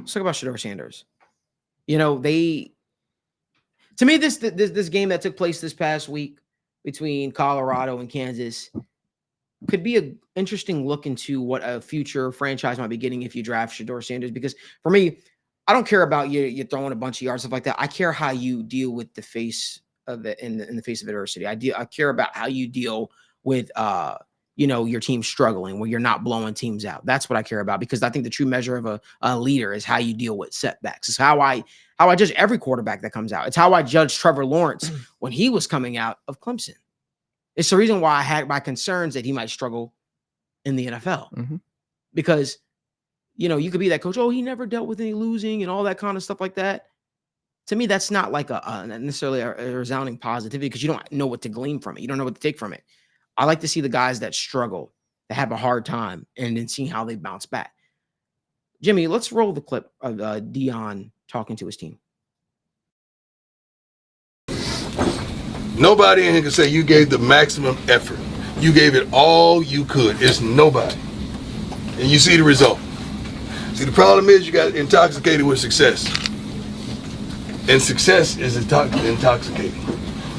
Let's talk about Shedeur Sanders. You know, to me, this game that took place this past week between Colorado and Kansas could be an interesting look into what a future franchise might be getting if you draft Shedeur Sanders. Because for me, I don't care about you throwing a bunch of yards, stuff like that. I care how you deal with the face of it in the face of adversity. I care about how you deal with your team struggling when you're not blowing teams out. That's what I care about, because I think the true measure of a leader is how you deal with setbacks. It's how I judge every quarterback that comes out. It's how I judge Trevor Lawrence when he was coming out of Clemson. It's the reason why I had my concerns that he might struggle in the NFL. Because, you could be that coach, oh, he never dealt with any losing and all that kind of stuff like that. To me, that's not like not necessarily a resounding positivity, because you don't know what to glean from it. You don't know what to take from it. I like to see the guys that struggle, that have a hard time, and then seeing how they bounce back. Jimmy, let's roll the clip of Dion talking to his team. Nobody in here can say you gave the maximum effort. You gave it all you could. It's nobody. And you see the result. See, the problem is you got intoxicated with success. And success is intoxicating.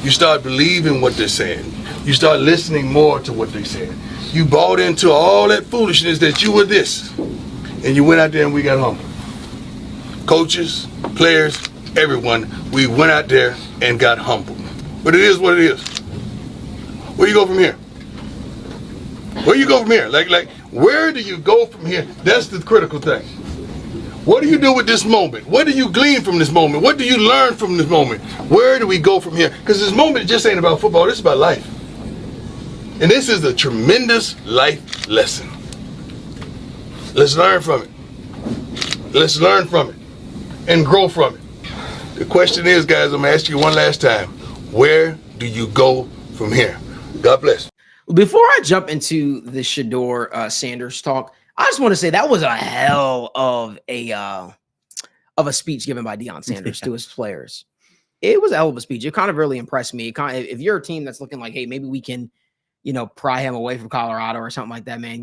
You start believing what they're saying. You start listening more to what they're saying. You bought into all that foolishness that you were this. And you went out there and we got humbled. Coaches, players, everyone, we went out there and got humbled. But it is what it is. Where you go from here? Where you go from here? Like, where do you go from here? That's the critical thing. What do you do with this moment? What do you glean from this moment? What do you learn from this moment? Where do we go from here? Because this moment just ain't about football. This is about life. And this is a tremendous life lesson. Let's learn from it. Let's learn from it and grow from it. The question is, guys, I'm going to ask you one last time. Where do you go from here? God bless. Before I jump into the Shedeur Sanders talk, I just want to say that was a hell of a speech given by Deion Sanders to his players. It was a hell of a speech. It kind of really impressed me. If you're a team that's looking like, hey, maybe we can, pry him away from Colorado or something like that, man,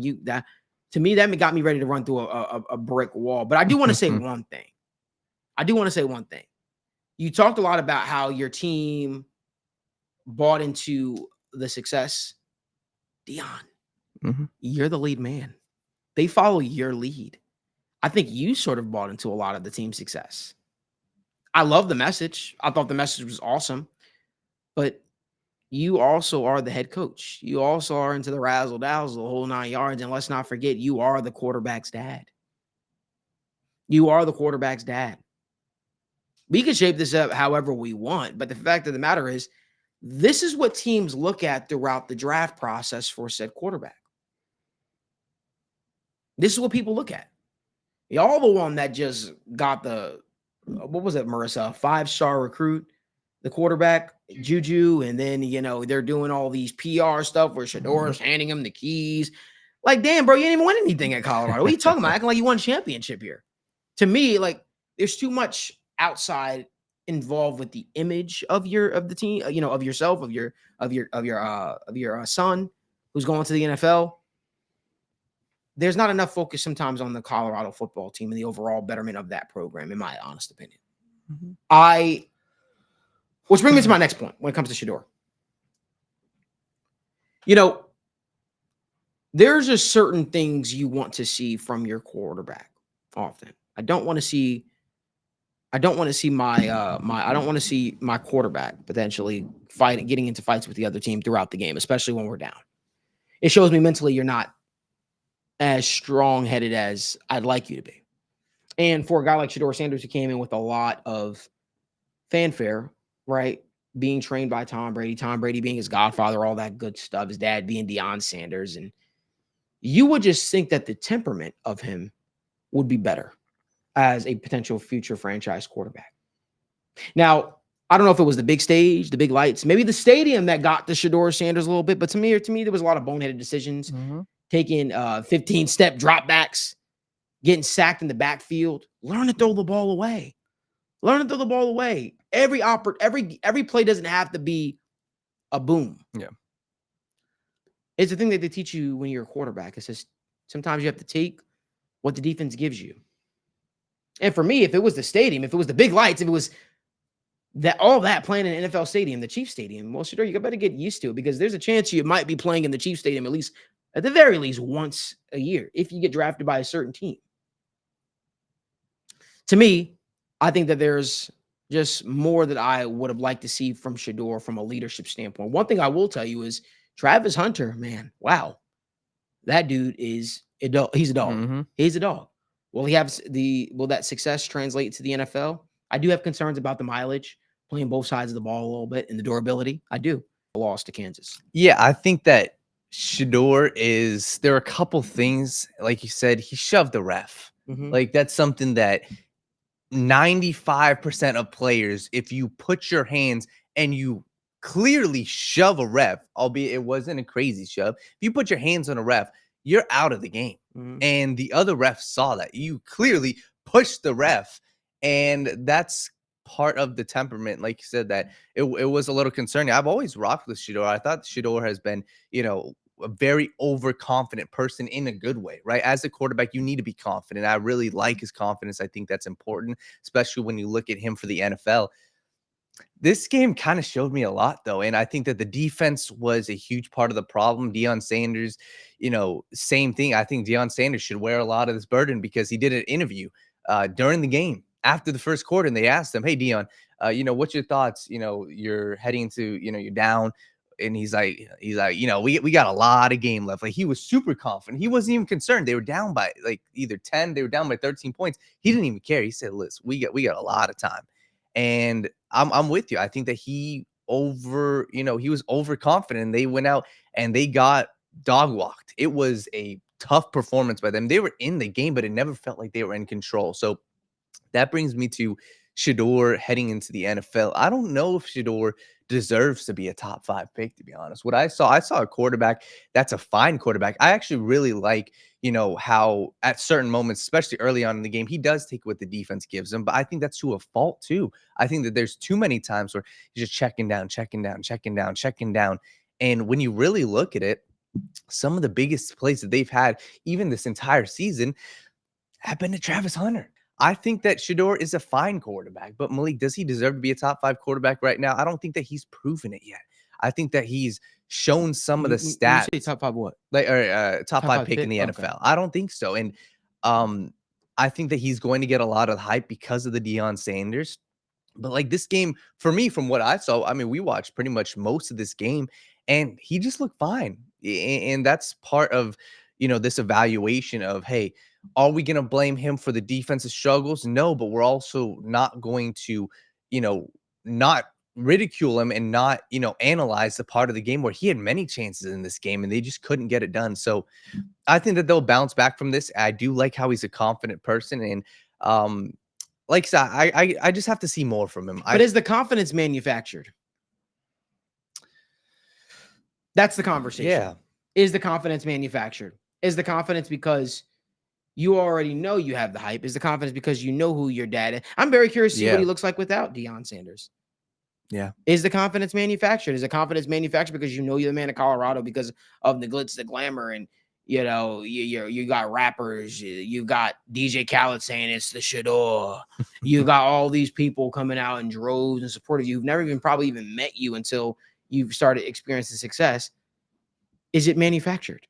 to me, that got me ready to run through a brick wall. But I do want to say one thing. You talked a lot about how your team bought into the success. Deion, you're the lead man. They follow your lead. I think you sort of bought into a lot of the team's success. I love the message. I thought the message was awesome. But you also are the head coach. You also are into the razzle-dazzle, the whole 9 yards. And let's not forget, you are the quarterback's dad. You are the quarterback's dad. We can shape this up however we want, but the fact of the matter is, this is what teams look at throughout the draft process for said quarterback. This is what people look at. Y'all the one that just got the, what was it, Marissa? 5-star recruit, the quarterback, Juju, and then, they're doing all these PR stuff where Shedeur's handing him the keys. Like, damn, bro, you didn't even win anything at Colorado. What are you talking about? Acting like you won a championship here. To me, like, there's too much outside involved with the image of the team, of yourself, of your son who's going to the NFL. There's not enough focus sometimes on the Colorado football team and the overall betterment of that program, in my honest opinion. Which brings me to my next point when it comes to Shedeur. There's just certain things you want to see from your quarterback often. I don't want to see my quarterback potentially getting into fights with the other team throughout the game, especially when we're down. It shows me mentally you're not as strong-headed as I'd like you to be. And for a guy like Shedeur Sanders, who came in with a lot of fanfare, right? Being trained by Tom Brady being his godfather, all that good stuff, his dad being Deion Sanders. And you would just think that the temperament of him would be better as a potential future franchise quarterback. Now, I don't know if it was the big stage, the big lights, maybe the stadium that got the Shedeur Sanders a little bit, but to me, there was a lot of boneheaded decisions, taking 15-step dropbacks, getting sacked in the backfield. Learn to throw the ball away. Every play doesn't have to be a boom. Yeah. It's the thing that they teach you when you're a quarterback. It's just sometimes you have to take what the defense gives you. And for me, if it was the stadium, if it was the big lights, if it was that all that playing in an NFL stadium, the Chiefs stadium, well, Shedeur, you better get used to it because there's a chance you might be playing in the Chiefs stadium at the very least once a year if you get drafted by a certain team. To me, I think that there's just more that I would have liked to see from Shedeur from a leadership standpoint. One thing I will tell you is Travis Hunter, man, wow, that dude is a dog. He's a dog. Mm-hmm. He's a dog. Will that success translate to the NFL? I do have concerns about the mileage, playing both sides of the ball a little bit, and the durability. I do. Loss to Kansas. Yeah, I think that Shedeur there are a couple things, like you said, he shoved the ref. Mhm. Like that's something that 95% of players, if you put your hands and you clearly shove a ref, albeit it wasn't a crazy shove, if you put your hands on a ref, you're out of the game. Mhm. And the other ref saw that. You clearly pushed the ref. And that's part of the temperament, like you said, that it was a little concerning. I've always rocked with Shedeur. I thought Shedeur has been, a very overconfident person in a good way, right? As a quarterback, you need to be confident. I really like his confidence. I think that's important, especially when you look at him for the NFL. This game kind of showed me a lot, though, and I think that the defense was a huge part of the problem. Deion Sanders, same thing. I think Deion Sanders should wear a lot of this burden because he did an interview during the game after the first quarter, and they asked him, "Hey, Deion, what's your thoughts? You're heading into, you're down." And he's like, we got a lot of game left. Like he was super confident. He wasn't even concerned. They were down by like either 10, they were down by 13 points. He didn't even care. He said, "Listen, we got a lot of time." And I'm with you. I think that he was overconfident. And they went out and they got dog walked. It was a tough performance by them. They were in the game, but it never felt like they were in control. So that brings me to Shedeur heading into the NFL. I don't know if Shedeur deserves to be a top 5 pick, to be honest. What I saw a quarterback that's a fine quarterback. I actually really like, how at certain moments, especially early on in the game, he does take what the defense gives him, but I think that's to a fault too. I think that there's too many times where he's just checking down. And when you really look at it, some of the biggest plays that they've had, even this entire season, have been to Travis Hunter. I think that Shedeur is a fine quarterback, but Malik, does he deserve to be a top 5 quarterback right now? I don't think that he's proven it yet. I think that he's shown some of the stats. You say top 5 what? Like top 5 pick in the NFL. Okay. I don't think so. And I think that he's going to get a lot of hype because of the Deion Sanders. But like this game, for me, from what I saw, I mean, we watched pretty much most of this game, and he just looked fine. And that's part of, this evaluation of, hey, are we going to blame him for the defensive struggles? No, but we're also not going to, not ridicule him and not, analyze the part of the game where he had many chances in this game and they just couldn't get it done. So I think that they'll bounce back from this. I do like how he's a confident person. And like I said, I just have to see more from him. But is the confidence manufactured? That's the conversation. Yeah. Is the confidence manufactured? Is the confidence because you already know you have the hype? Is the confidence because you know who your dad is? I'm very curious to see what he looks like without Deion Sanders. Yeah. Is the confidence manufactured? Is the confidence manufactured because you know you're the man of Colorado because of the glitz, the glamour, and you got rappers, you got DJ Khaled saying it's the Shedeur. You got all these people coming out in droves and supporting you who've never even probably even met you until you've started experiencing success. Is it manufactured?